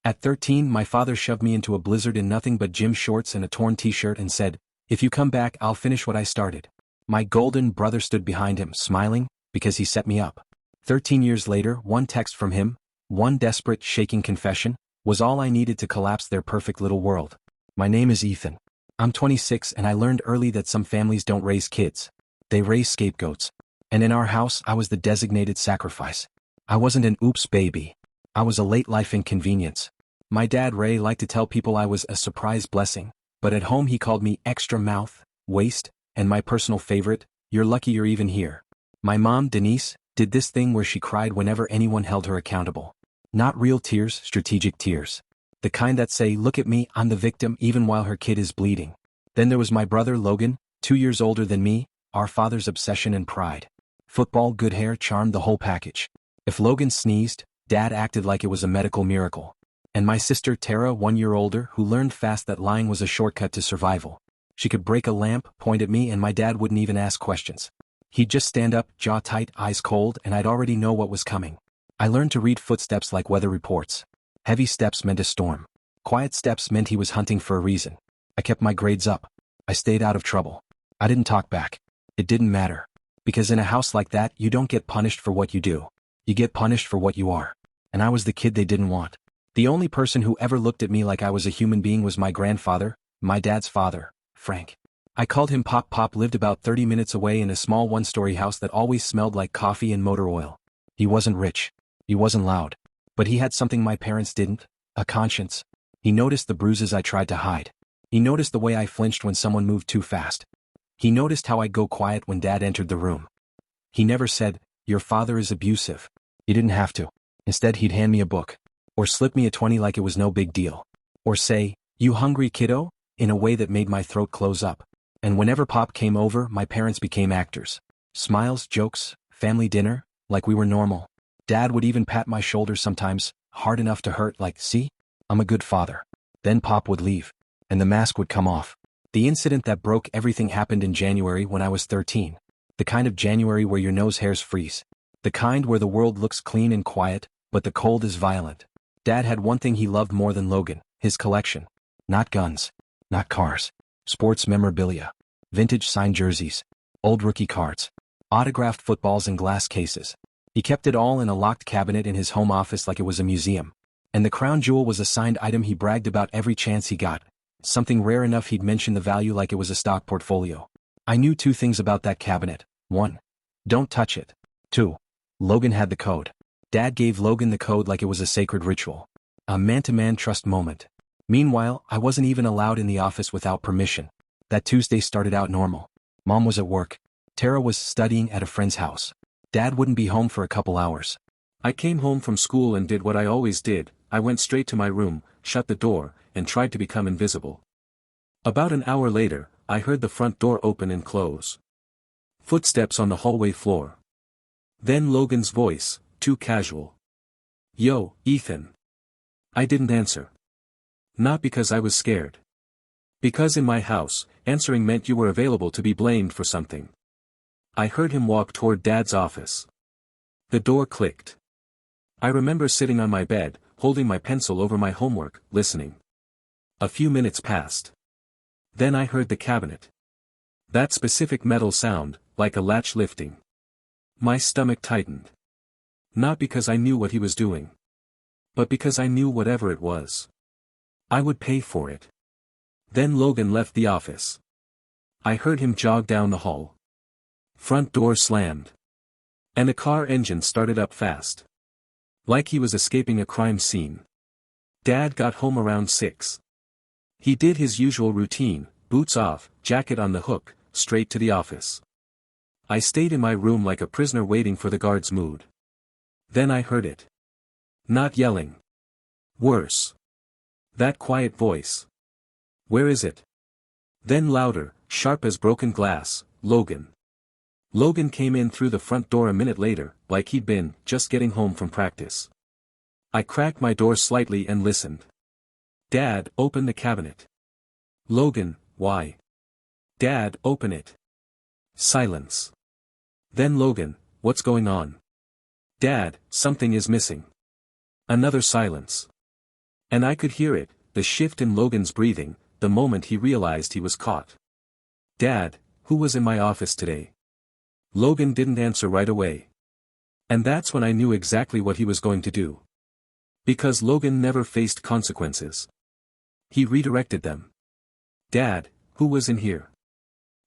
At 13, my father shoved me into a blizzard in nothing but gym shorts and a torn t-shirt and said, "If you come back, I'll finish what I started." My golden brother stood behind him, smiling, because he set me up. 13 years later, one text from him, one desperate, shaking confession, was all I needed to collapse their perfect little world. My name is Ethan. I'm 26 and I learned early that some families don't raise kids. They raise scapegoats. And in our house, I was the designated sacrifice. I wasn't an oops baby. I was a late-life inconvenience. My dad Ray liked to tell people I was a surprise blessing, but at home he called me extra mouth, waste, and my personal favorite, you're lucky you're even here. My mom, Denise, did this thing where she cried whenever anyone held her accountable. Not real tears, strategic tears. The kind that say, look at me, I'm the victim, even while her kid is bleeding. Then there was my brother Logan, 2 years older than me, our father's obsession and pride. Football, good hair, charmed, the whole package. If Logan sneezed, Dad acted like it was a medical miracle. And my sister Tara, 1 year older, who learned fast that lying was a shortcut to survival. She could break a lamp, point at me, and my dad wouldn't even ask questions. He'd just stand up, jaw tight, eyes cold, and I'd already know what was coming. I learned to read footsteps like weather reports. Heavy steps meant a storm. Quiet steps meant he was hunting for a reason. I kept my grades up. I stayed out of trouble. I didn't talk back. It didn't matter. Because in a house like that, you don't get punished for what you do. You get punished for what you are. And I was the kid they didn't want. The only person who ever looked at me like I was a human being was my grandfather, my dad's father, Frank. I called him Pop. Pop lived about 30 minutes away in a small one-story house that always smelled like coffee and motor oil. He wasn't rich. He wasn't loud. But he had something my parents didn't, a conscience. He noticed the bruises I tried to hide. He noticed the way I flinched when someone moved too fast. He noticed how I'd go quiet when Dad entered the room. He never said, "Your father is abusive." He didn't have to. Instead, he'd hand me a book. Or slip me a 20 like it was no big deal. Or say, "You hungry, kiddo?" in a way that made my throat close up. And whenever Pop came over, my parents became actors. Smiles, jokes, family dinner, like we were normal. Dad would even pat my shoulder sometimes, hard enough to hurt, like, "See? I'm a good father." Then Pop would leave. And the mask would come off. The incident that broke everything happened in January when I was 13. The kind of January where your nose hairs freeze. The kind where the world looks clean and quiet, but the cold is violent. Dad had one thing he loved more than Logan, his collection. Not guns. Not cars. Sports memorabilia. Vintage signed jerseys. Old rookie cards. Autographed footballs in glass cases. He kept it all in a locked cabinet in his home office like it was a museum. And the crown jewel was a signed item he bragged about every chance he got. Something rare enough he'd mention the value like it was a stock portfolio. I knew 2 things about that cabinet. 1. Don't touch it. 2. Logan had the code. Dad gave Logan the code like it was a sacred ritual. A man-to-man trust moment. Meanwhile, I wasn't even allowed in the office without permission. That Tuesday started out normal. Mom was at work. Tara was studying at a friend's house. Dad wouldn't be home for a couple hours. I came home from school and did what I always did. I went straight to my room, shut the door, and tried to become invisible. About an hour later, I heard the front door open and close. Footsteps on the hallway floor. Then Logan's voice, too casual. "Yo, Ethan." I didn't answer. Not because I was scared. Because in my house, answering meant you were available to be blamed for something. I heard him walk toward Dad's office. The door clicked. I remember sitting on my bed, holding my pencil over my homework, listening. A few minutes passed. Then I heard the cabinet. That specific metal sound, like a latch lifting. My stomach tightened. Not because I knew what he was doing. But because I knew whatever it was, I would pay for it. Then Logan left the office. I heard him jog down the hall. Front door slammed. And a car engine started up fast. Like he was escaping a crime scene. Dad got home around 6. He did his usual routine, boots off, jacket on the hook, straight to the office. I stayed in my room like a prisoner waiting for the guard's mood. Then I heard it. Not yelling. Worse. That quiet voice. "Where is it?" Then louder, sharp as broken glass, "Logan." Logan came in through the front door a minute later, like he'd been just getting home from practice. I cracked my door slightly and listened. "Dad, open the cabinet." "Logan, why?" "Dad, open it." Silence. Then Logan, "What's going on?" "Dad, something is missing." Another silence. And I could hear it, the shift in Logan's breathing, the moment he realized he was caught. "Dad, who was in my office today?" Logan didn't answer right away. And that's when I knew exactly what he was going to do. Because Logan never faced consequences. He redirected them. "Dad, who was in here?"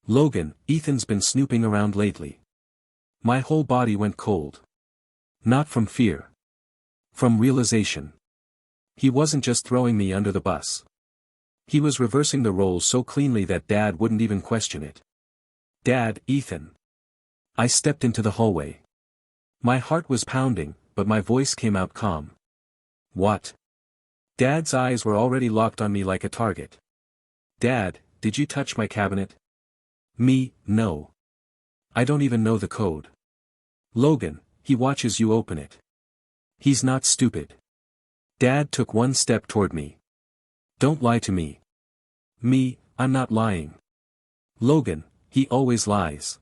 "Logan, Ethan's been snooping around lately." My whole body went cold. Not from fear. From realization. He wasn't just throwing me under the bus. He was reversing the roles so cleanly that Dad wouldn't even question it. "Dad, Ethan." I stepped into the hallway. My heart was pounding, but my voice came out calm. "What?" Dad's eyes were already locked on me like a target. "Dad, did you touch my cabinet?" "Me, no. I don't even know the code." "Logan, he watches you open it. He's not stupid." Dad took one step toward me. "Don't lie to me." "Me, I'm not lying." "Logan, he always lies.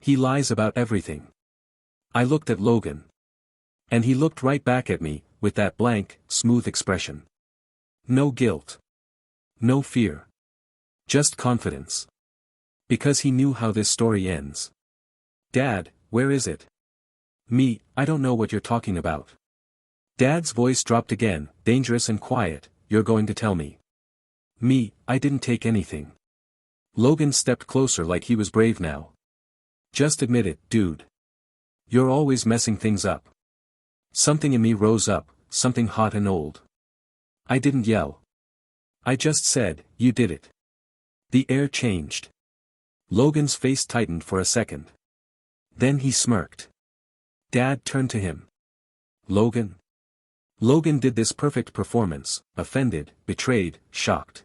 He lies about everything." I looked at Logan. And he looked right back at me, with that blank, smooth expression. No guilt. No fear. Just confidence. Because he knew how this story ends. "Dad, where is it?" "Me, I don't know what you're talking about." Dad's voice dropped again, dangerous and quiet. "You're going to tell me." "Me, I didn't take anything." Logan stepped closer like he was brave now. "Just admit it, dude. You're always messing things up." Something in me rose up, something hot and old. I didn't yell. I just said, "You did it." The air changed. Logan's face tightened for a second. Then he smirked. Dad turned to him. "Logan?" Logan did this perfect performance, offended, betrayed, shocked.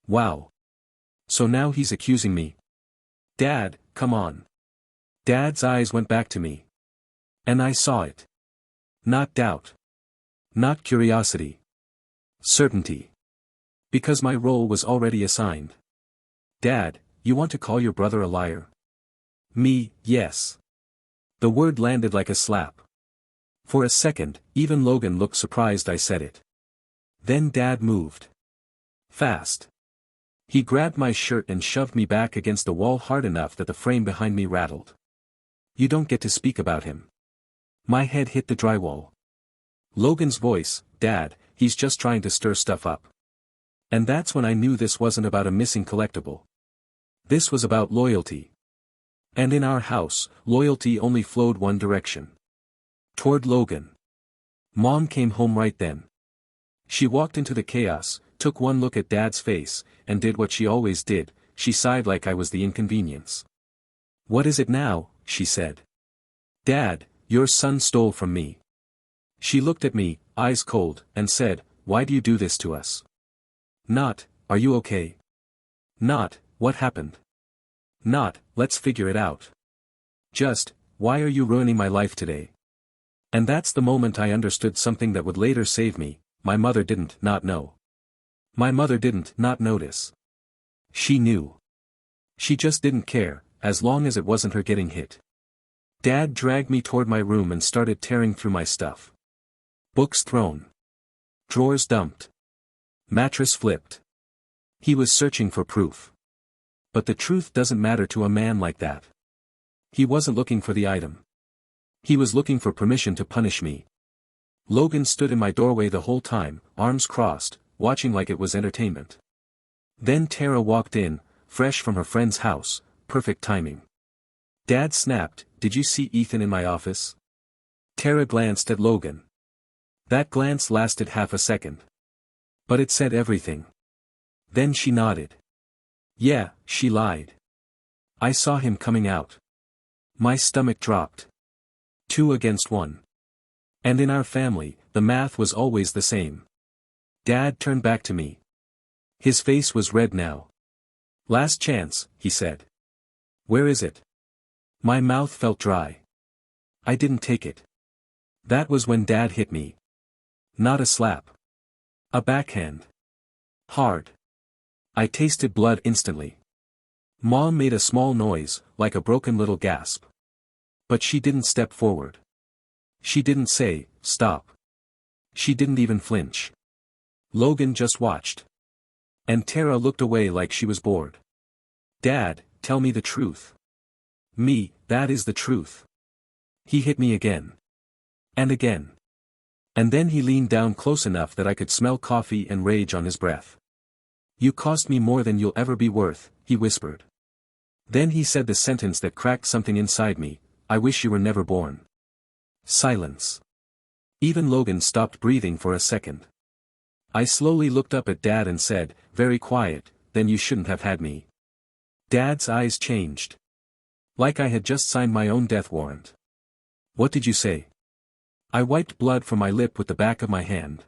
"Wow. So now he's accusing me." "Dad, come on." Dad's eyes went back to me. And I saw it. Not doubt. Not curiosity. Certainty. Because my role was already assigned. "Dad, you want to call your brother a liar?" "Me, yes." The word landed like a slap. For a second, even Logan looked surprised I said it. Then Dad moved. Fast. He grabbed my shirt and shoved me back against the wall hard enough that the frame behind me rattled. "You don't get to speak about him." My head hit the drywall. Logan's voice, "Dad, he's just trying to stir stuff up." And that's when I knew this wasn't about a missing collectible. This was about loyalty. And in our house, loyalty only flowed one direction. Toward Logan. Mom came home right then. She walked into the chaos, took one look at Dad's face, and did what she always did, she sighed like I was the inconvenience. "What is it now?" she said. "Dad, your son stole from me." She looked at me, eyes cold, and said, "Why do you do this to us?" Not, "Are you okay?" Not, "What happened?" Not, "Let's figure it out." Just, "Why are you ruining my life today?" And that's the moment I understood something that would later save me. My mother didn't not know. My mother didn't not notice. She knew. She just didn't care, as long as it wasn't her getting hit. Dad dragged me toward my room and started tearing through my stuff. Books thrown. Drawers dumped. Mattress flipped. He was searching for proof. But the truth doesn't matter to a man like that. He wasn't looking for the item. He was looking for permission to punish me. Logan stood in my doorway the whole time, arms crossed, watching like it was entertainment. Then Tara walked in, fresh from her friend's house, perfect timing. Dad snapped, "Did you see Ethan in my office?" Tara glanced at Logan. That glance lasted half a second. But it said everything. Then she nodded. "Yeah, she lied. I saw him coming out." My stomach dropped. 2 against 1. And in our family, the math was always the same. Dad turned back to me. His face was red now. "Last chance," he said. "Where is it?" My mouth felt dry. I didn't take it. That was when Dad hit me. Not a slap. A backhand. Hard. I tasted blood instantly. Mom made a small noise, like a broken little gasp. But she didn't step forward. She didn't say, "Stop." She didn't even flinch. Logan just watched. And Tara looked away like she was bored. Dad, tell me the truth. That is the truth. He hit me again. And again. And then he leaned down close enough that I could smell coffee and rage on his breath. You cost me more than you'll ever be worth, he whispered. Then he said the sentence that cracked something inside me, I wish you were never born. Silence. Even Logan stopped breathing for a second. I slowly looked up at Dad and said, very quiet, then you shouldn't have had me. Dad's eyes changed. Like I had just signed my own death warrant. What did you say? I wiped blood from my lip with the back of my hand.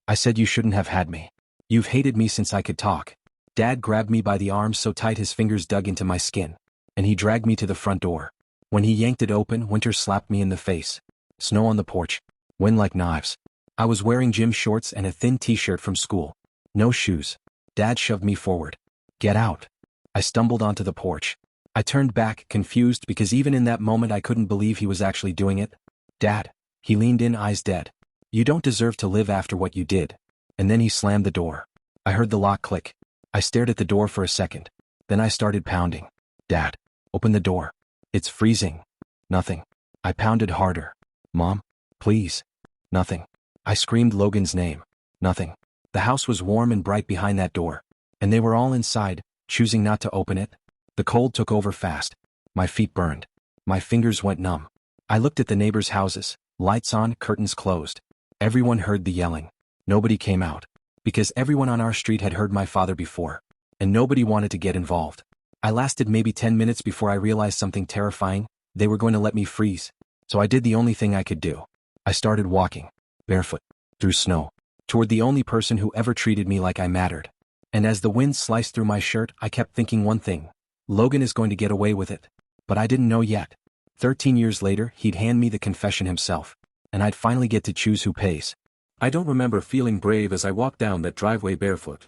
I said you shouldn't have had me. You've hated me since I could talk. Dad grabbed me by the arms so tight his fingers dug into my skin. And he dragged me to the front door. When he yanked it open, winter slapped me in the face. Snow on the porch. Wind like knives. I was wearing gym shorts and a thin t-shirt from school. No shoes. Dad shoved me forward. Get out. I stumbled onto the porch. I turned back, confused because even in that moment I couldn't believe he was actually doing it. Dad. He leaned in, eyes dead. You don't deserve to live after what you did. And then he slammed the door. I heard the lock click. I stared at the door for a second. Then I started pounding. Dad. Open the door. It's freezing. Nothing. I pounded harder. Mom. Please. Nothing. I screamed Logan's name. Nothing. The house was warm and bright behind that door. And they were all inside, choosing not to open it. The cold took over fast. My feet burned. My fingers went numb. I looked at the neighbors' houses. Lights on, curtains closed. Everyone heard the yelling. Nobody came out. Because everyone on our street had heard my father before. And nobody wanted to get involved. I lasted maybe 10 minutes before I realized something terrifying. They were going to let me freeze. So I did the only thing I could do. I started walking. Barefoot. Through snow. Toward the only person who ever treated me like I mattered. And as the wind sliced through my shirt, I kept thinking one thing. Logan is going to get away with it. But I didn't know yet. 13 years later, he'd hand me the confession himself. And I'd finally get to choose who pays. I don't remember feeling brave as I walked down that driveway barefoot.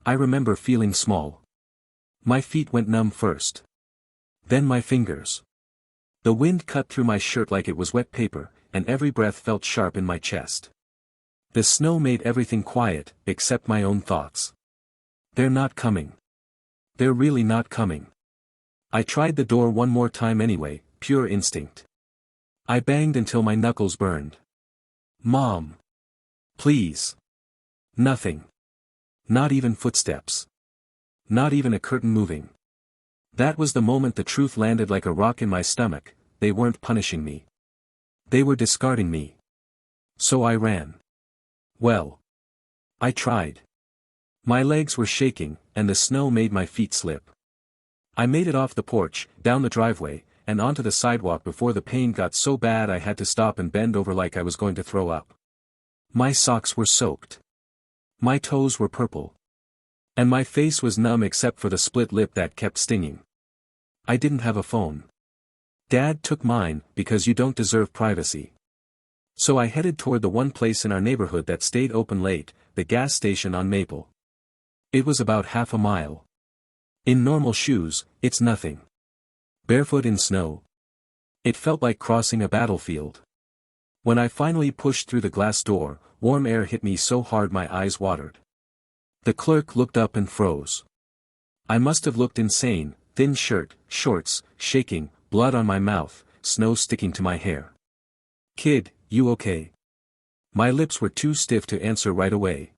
I remember feeling small. My feet went numb first. Then my fingers. The wind cut through my shirt like it was wet paper, and every breath felt sharp in my chest. The snow made everything quiet, except my own thoughts. They're not coming. They're really not coming. I tried the door one more time anyway, pure instinct. I banged until my knuckles burned. Mom. Please. Nothing. Not even footsteps. Not even a curtain moving. That was the moment the truth landed like a rock in my stomach. They weren't punishing me. They were discarding me. So I ran. Well. I tried. My legs were shaking, and the snow made my feet slip. I made it off the porch, down the driveway, and onto the sidewalk before the pain got so bad I had to stop and bend over like I was going to throw up. My socks were soaked. My toes were purple. And my face was numb except for the split lip that kept stinging. I didn't have a phone. Dad took mine, because you don't deserve privacy. So I headed toward the one place in our neighborhood that stayed open late, the gas station on Maple. It was about half a mile. In normal shoes, it's nothing. Barefoot in snow. It felt like crossing a battlefield. When I finally pushed through the glass door, warm air hit me so hard my eyes watered. The clerk looked up and froze. I must have looked insane, thin shirt, shorts, shaking, blood on my mouth, snow sticking to my hair. Kid, you okay? My lips were too stiff to answer right away.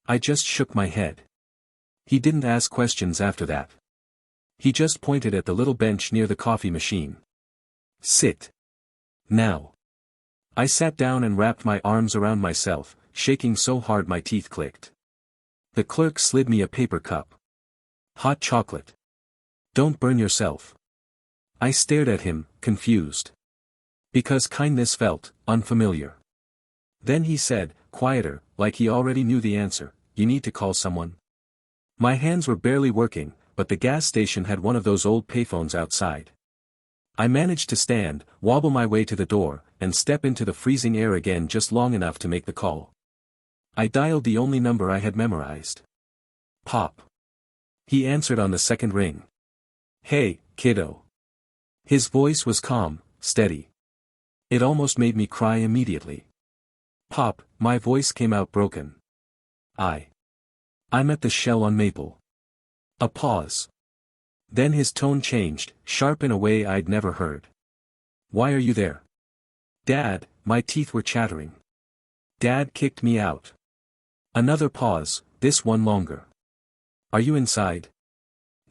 I just shook my head. He didn't ask questions after that. He just pointed at the little bench near the coffee machine. Sit. Now. I sat down and wrapped my arms around myself, shaking so hard my teeth clicked. The clerk slid me a paper cup. Hot chocolate. Don't burn yourself. I stared at him, confused. Because kindness felt unfamiliar. Then he said, quieter, like he already knew the answer, you need to call someone. My hands were barely working, but the gas station had one of those old payphones outside. I managed to stand, wobble my way to the door, and step into the freezing air again just long enough to make the call. I dialed the only number I had memorized. Pop. He answered on the second ring. Hey, kiddo. His voice was calm, steady. It almost made me cry immediately. Pop, my voice came out broken. I'm at the Shell on Maple. A pause. Then his tone changed, sharp in a way I'd never heard. Why are you there? Dad, my teeth were chattering. Dad kicked me out. Another pause, this one longer. Are you inside?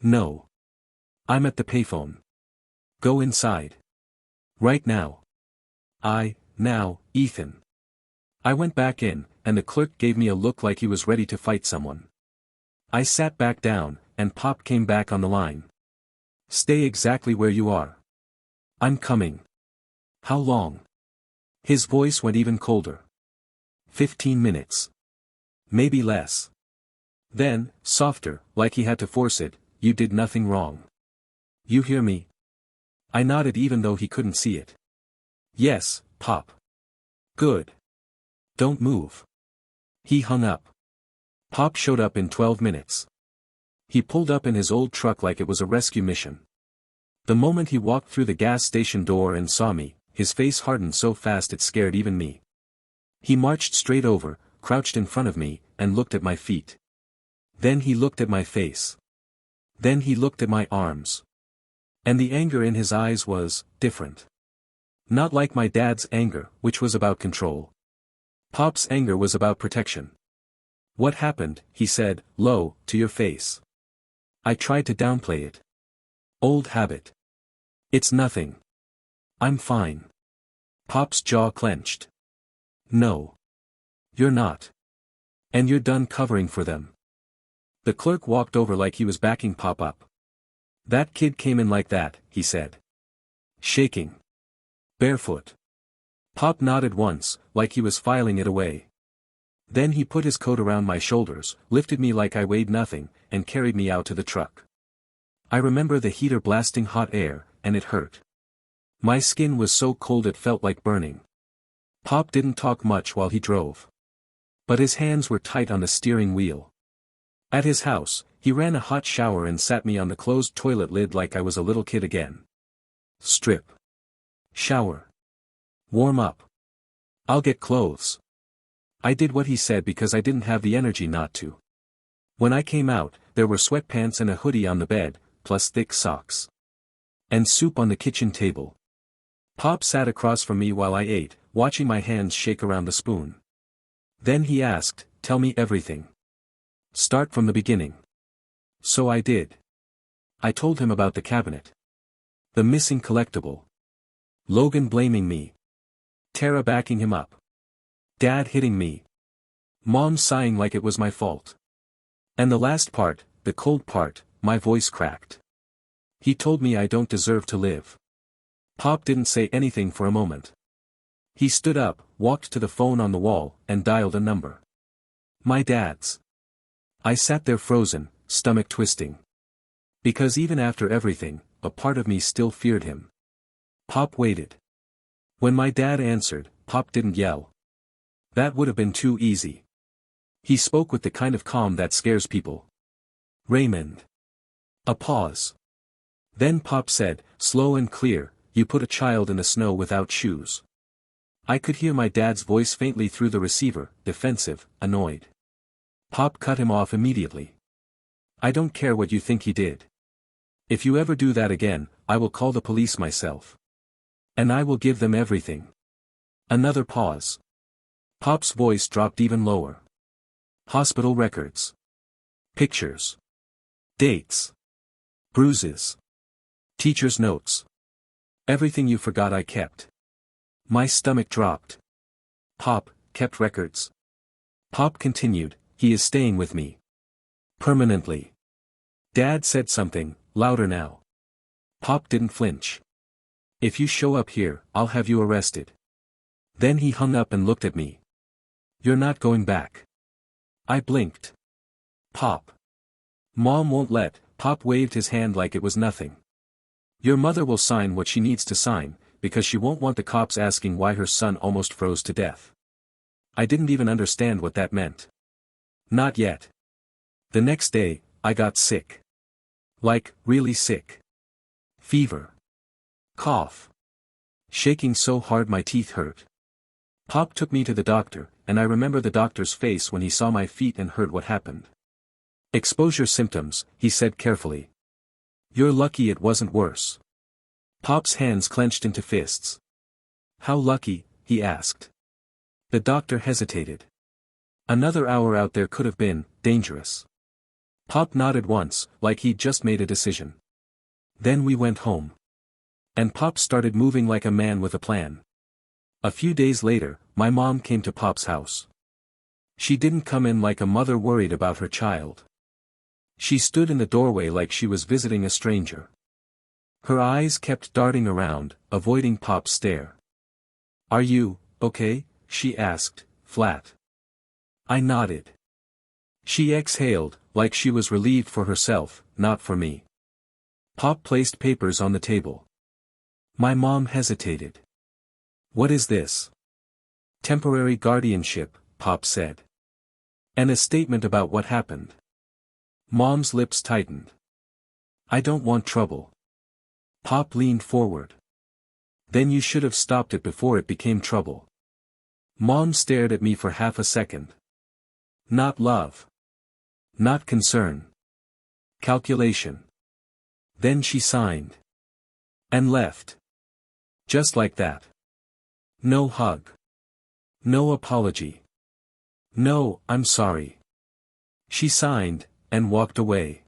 No. I'm at the payphone. Go inside. Right now. Now, Ethan. I went back in, and the clerk gave me a look like he was ready to fight someone. I sat back down, and Pop came back on the line. Stay exactly where you are. I'm coming. How long? His voice went even colder. 15 minutes. Maybe less. Then, softer, like he had to force it, you did nothing wrong. You hear me? I nodded even though he couldn't see it. Yes, Pop. Good. Don't move. He hung up. Pop showed up in 12 minutes. He pulled up in his old truck like it was a rescue mission. The moment he walked through the gas station door and saw me, his face hardened so fast it scared even me. He marched straight over, crouched in front of me, and looked at my feet. Then he looked at my face. Then he looked at my arms. And the anger in his eyes was different. Not like my dad's anger, which was about control. Pop's anger was about protection. What happened, he said, low, to your face. I tried to downplay it. Old habit. It's nothing. I'm fine. Pop's jaw clenched. No. You're not. And you're done covering for them. The clerk walked over like he was backing Pop up. That kid came in like that, he said. Shaking. Barefoot. Pop nodded once, like he was filing it away. Then he put his coat around my shoulders, lifted me like I weighed nothing, and carried me out to the truck. I remember the heater blasting hot air, and it hurt. My skin was so cold it felt like burning. Pop didn't talk much while he drove. But his hands were tight on the steering wheel. At his house, he ran a hot shower and sat me on the closed toilet lid like I was a little kid again. Strip. Shower. Warm up. I'll get clothes. I did what he said because I didn't have the energy not to. When I came out, there were sweatpants and a hoodie on the bed, plus thick socks. And soup on the kitchen table. Pop sat across from me while I ate, watching my hands shake around the spoon. Then he asked, tell me everything. Start from the beginning. So I did. I told him about the cabinet. The missing collectible. Logan blaming me. Tara backing him up. Dad hitting me. Mom sighing like it was my fault. And the last part, the cold part, my voice cracked. He told me I don't deserve to live. Pop didn't say anything for a moment. He stood up, walked to the phone on the wall, and dialed a number. My dad's. I sat there frozen, stomach twisting. Because even after everything, a part of me still feared him. Pop waited. When my dad answered, Pop didn't yell. That would have been too easy. He spoke with the kind of calm that scares people. Raymond. A pause. Then Pop said, slow and clear, you put a child in the snow without shoes. I could hear my dad's voice faintly through the receiver, defensive, annoyed. Pop cut him off immediately. I don't care what you think he did. If you ever do that again, I will call the police myself. And I will give them everything. Another pause. Pop's voice dropped even lower. Hospital records. Pictures. Dates. Bruises. Teacher's notes. Everything you forgot I kept. My stomach dropped. Pop kept records. Pop continued, he is staying with me. Permanently. Dad said something, louder now. Pop didn't flinch. If you show up here, I'll have you arrested. Then he hung up and looked at me. You're not going back. I blinked. Pop. Mom won't let. Pop waved his hand like it was nothing. Your mother will sign what she needs to sign, because she won't want the cops asking why her son almost froze to death. I didn't even understand what that meant. Not yet. The next day, I got sick. Like, really sick. Fever. Cough. Shaking so hard my teeth hurt. Pop took me to the doctor, and I remember the doctor's face when he saw my feet and heard what happened. Exposure symptoms, he said carefully. You're lucky it wasn't worse. Pop's hands clenched into fists. How lucky, he asked. The doctor hesitated. Another hour out there could have been dangerous. Pop nodded once, like he'd just made a decision. Then we went home. And Pop started moving like a man with a plan. A few days later, my mom came to Pop's house. She didn't come in like a mother worried about her child. She stood in the doorway like she was visiting a stranger. Her eyes kept darting around, avoiding Pop's stare. Are you, okay? She asked, flat. I nodded. She exhaled, like she was relieved for herself, not for me. Pop placed papers on the table. My mom hesitated. What is this? Temporary guardianship, Pop said. And a statement about what happened. Mom's lips tightened. I don't want trouble. Pop leaned forward. Then you should have stopped it before it became trouble. Mom stared at me for half a second. Not love. Not concern. Calculation. Then she signed. And left. Just like that. No hug. No apology. No, I'm sorry. She signed, and walked away.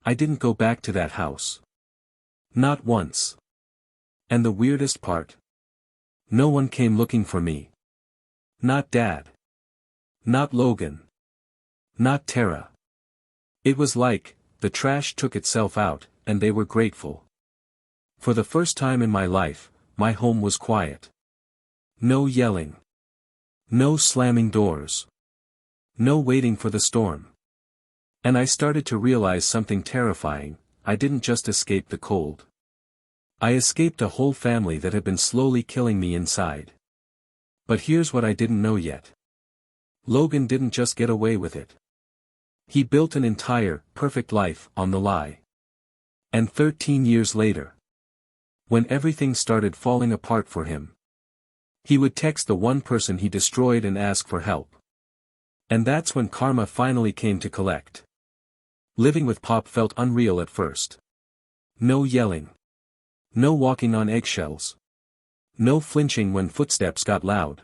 I didn't go back to that house. Not once. And the weirdest part? No one came looking for me. Not Dad. Not Logan. Not Tara. It was like, the trash took itself out, and they were grateful. For the first time in my life, my home was quiet. No yelling. No slamming doors. No waiting for the storm. And I started to realize something terrifying. I didn't just escape the cold. I escaped a whole family that had been slowly killing me inside. But here's what I didn't know yet. Logan didn't just get away with it. He built an entire, perfect life on the lie. And 13 years later, when everything started falling apart for him, he would text the one person he destroyed and ask for help. And that's when karma finally came to collect. Living with Pop felt unreal at first. No yelling. No walking on eggshells. No flinching when footsteps got loud.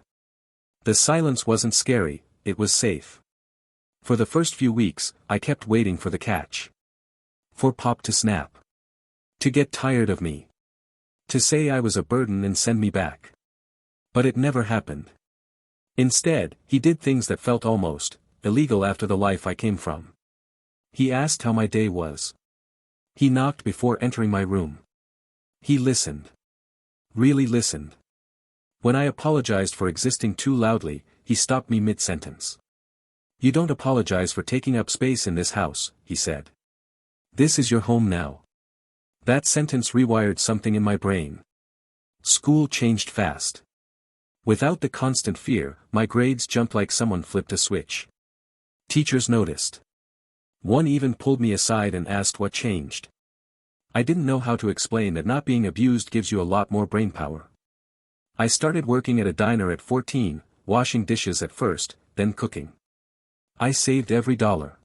The silence wasn't scary, it was safe. For the first few weeks, I kept waiting for the catch. For Pop to snap. To get tired of me. To say I was a burden and send me back. But it never happened. Instead, he did things that felt almost illegal after the life I came from. He asked how my day was. He knocked before entering my room. He listened. Really listened. When I apologized for existing too loudly, he stopped me mid-sentence. You don't apologize for taking up space in this house, he said. This is your home now. That sentence rewired something in my brain. School changed fast. Without the constant fear, my grades jumped like someone flipped a switch. Teachers noticed. One even pulled me aside and asked what changed. I didn't know how to explain that not being abused gives you a lot more brainpower. I started working at a diner at 14, washing dishes at first, then cooking. I saved every dollar.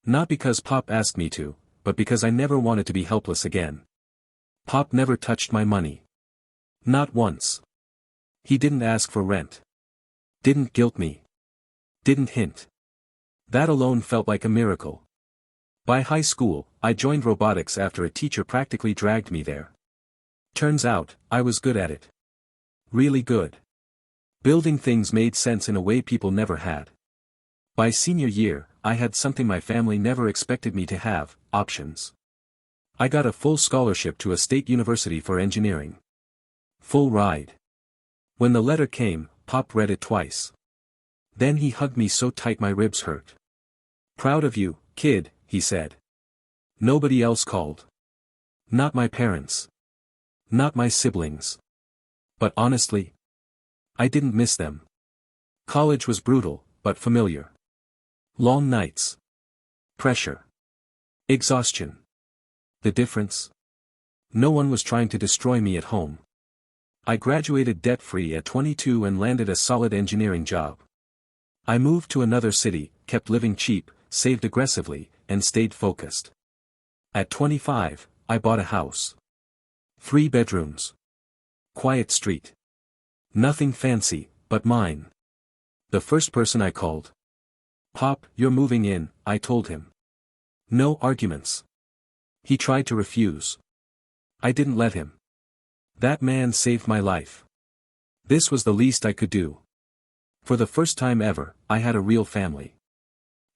Not because Pop asked me to, but because I never wanted to be helpless again. Pop never touched my money. Not once. He didn't ask for rent. Didn't guilt me. Didn't hint. That alone felt like a miracle. By high school, I joined robotics after a teacher practically dragged me there. Turns out, I was good at it. Really good. Building things made sense in a way people never had. By senior year, I had something my family never expected me to have, options. I got a full scholarship to a state university for engineering. Full ride. When the letter came, Pop read it twice. Then he hugged me so tight my ribs hurt. Proud of you, kid, he said. Nobody else called. Not my parents. Not my siblings. But honestly, I didn't miss them. College was brutal, but familiar. Long nights. Pressure. Exhaustion. The difference? No one was trying to destroy me at home. I graduated debt-free at 22 and landed a solid engineering job. I moved to another city, kept living cheap, saved aggressively, and stayed focused. At 25, I bought a house. 3 bedrooms. Quiet street. Nothing fancy, but mine. The first person I called. "Pop, you're moving in," I told him. No arguments. He tried to refuse. I didn't let him. That man saved my life. This was the least I could do. For the first time ever, I had a real family.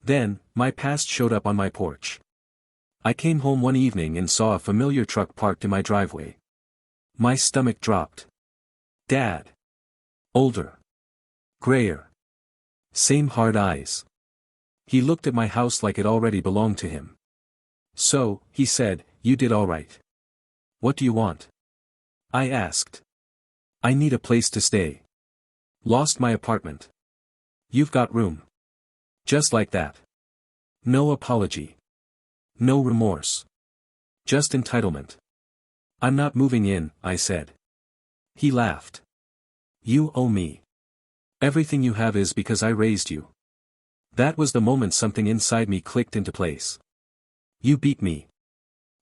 Then, my past showed up on my porch. I came home one evening and saw a familiar truck parked in my driveway. My stomach dropped. Dad. Older. Grayer. Same hard eyes. He looked at my house like it already belonged to him. "So," he said, "you did all right. What do you want?" I asked. "I need a place to stay. Lost my apartment. You've got room." Just like that. No apology. No remorse. Just entitlement. "I'm not moving in," I said. He laughed. "You owe me. Everything you have is because I raised you." That was the moment something inside me clicked into place. You beat me.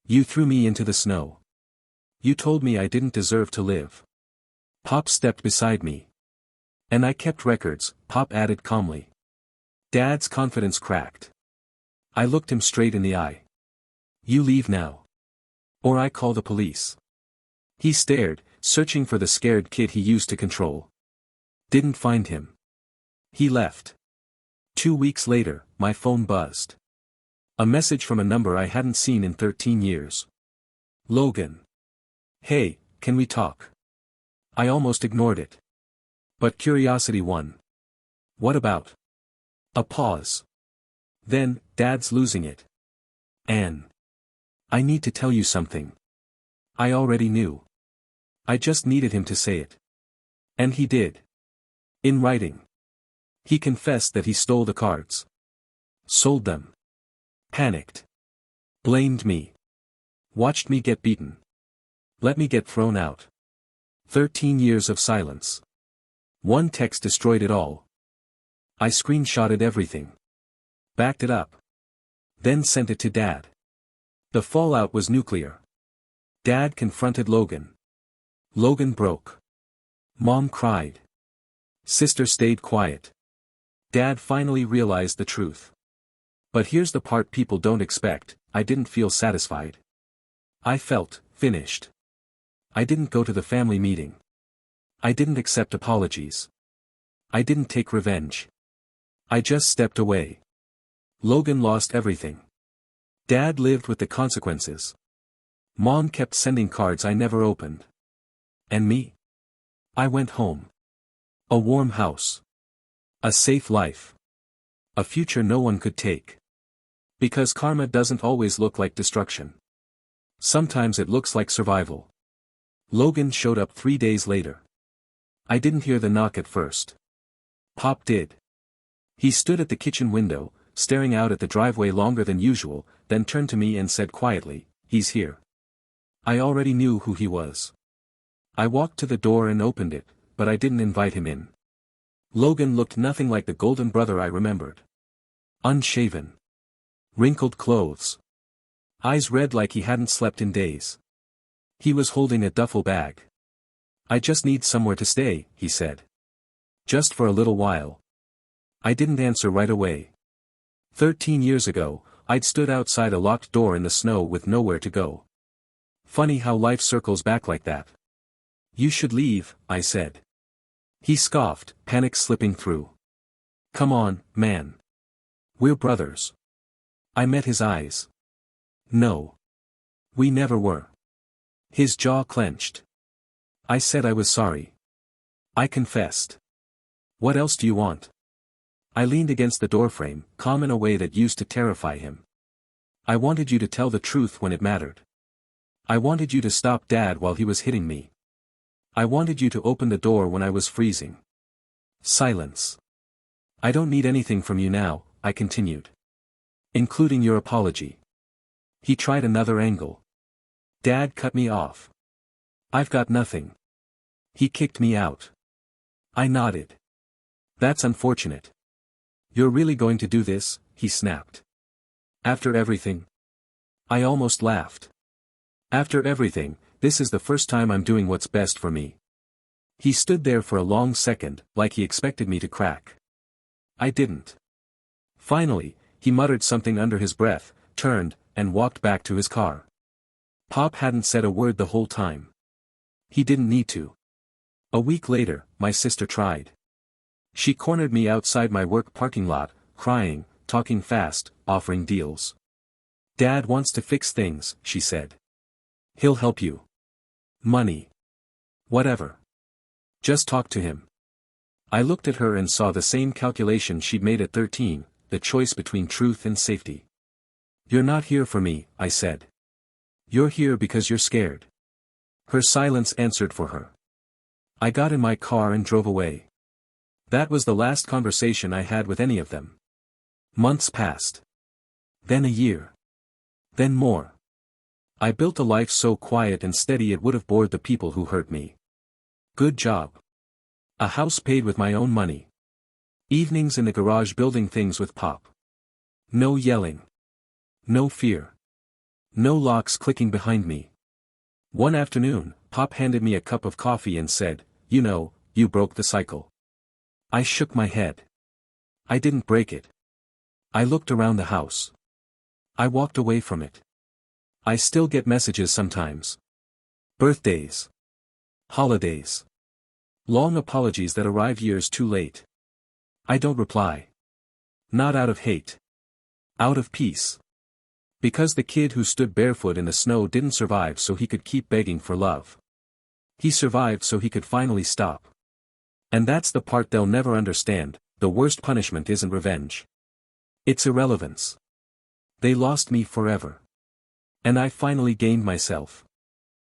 You threw me into the snow. You told me I didn't deserve to live. Pop stepped beside me. "And I kept records," Pop added calmly. Dad's confidence cracked. I looked him straight in the eye. "You leave now. Or I call the police." He stared, searching for the scared kid he used to control. Didn't find him. He left. 2 weeks later, my phone buzzed. A message from a number I hadn't seen in 13 years. "Logan. Hey, can we talk?" I almost ignored it. But curiosity won. "What about?" A pause. Then, "Dad's losing it. Anne. I need to tell you something." I already knew. I just needed him to say it. And he did. In writing. He confessed that he stole the cards. Sold them. Panicked. Blamed me. Watched me get beaten. Let me get thrown out. 13 years of silence. One text destroyed it all. I screenshotted everything. Backed it up. Then sent it to Dad. The fallout was nuclear. Dad confronted Logan. Logan broke. Mom cried. Sister stayed quiet. Dad finally realized the truth. But here's the part people don't expect: I didn't feel satisfied. I felt finished. I didn't go to the family meeting. I didn't accept apologies. I didn't take revenge. I just stepped away. Logan lost everything. Dad lived with the consequences. Mom kept sending cards I never opened. And me? I went home. A warm house. A safe life. A future no one could take. Because karma doesn't always look like destruction. Sometimes it looks like survival. Logan showed up 3 days later. I didn't hear the knock at first. Pop did. He stood at the kitchen window, staring out at the driveway longer than usual, then turned to me and said quietly, "He's here." I already knew who he was. I walked to the door and opened it, but I didn't invite him in. Logan looked nothing like the golden brother I remembered. Unshaven. Wrinkled clothes. Eyes red like he hadn't slept in days. He was holding a duffel bag. "I just need somewhere to stay," he said. "Just for a little while." I didn't answer right away. 13 years ago, I'd stood outside a locked door in the snow with nowhere to go. Funny how life circles back like that. "You should leave," I said. He scoffed, panic slipping through. "Come on, man. We're brothers." I met his eyes. "No. We never were." His jaw clenched. I said I was sorry. I confessed. "What else do you want?" I leaned against the doorframe, calm in a way that used to terrify him. "I wanted you to tell the truth when it mattered. I wanted you to stop Dad while he was hitting me. I wanted you to open the door when I was freezing." Silence. "I don't need anything from you now," I continued. "Including your apology." He tried another angle. "Dad cut me off. I've got nothing. He kicked me out. I nodded. That's unfortunate. You're really going to do this? He snapped. After everything? I almost laughed. After everything, this is the first time I'm doing what's best for me. He stood there for a long second, like he expected me to crack. I didn't. Finally, he muttered something under his breath, turned, and walked back to his car. Pop hadn't said a word the whole time. He didn't need to. A week later, my sister tried. She cornered me outside my work parking lot, crying, talking fast, offering deals. Dad wants to fix things, she said. He'll help you. Money. Whatever. Just talk to him. I looked at her and saw the same calculation she'd made at 13, the choice between truth and safety. You're not here for me, I said. You're here because you're scared. Her silence answered for her. I got in my car and drove away. That was the last conversation I had with any of them. Months passed. Then a year. Then more. I built a life so quiet and steady it would have bored the people who hurt me. Good job. A house paid with my own money. Evenings in the garage building things with Pop. No yelling. No fear. No locks clicking behind me. One afternoon, Pop handed me a cup of coffee and said, "You know, you broke the cycle." I shook my head. I didn't break it. I looked around the house. I walked away from it. I still get messages sometimes. Birthdays. Holidays. Long apologies that arrive years too late. I don't reply. Not out of hate. Out of peace. Because the kid who stood barefoot in the snow didn't survive so he could keep begging for love. He survived so he could finally stop. And that's the part they'll never understand, the worst punishment isn't revenge. It's irrelevance. They lost me forever. And I finally gained myself.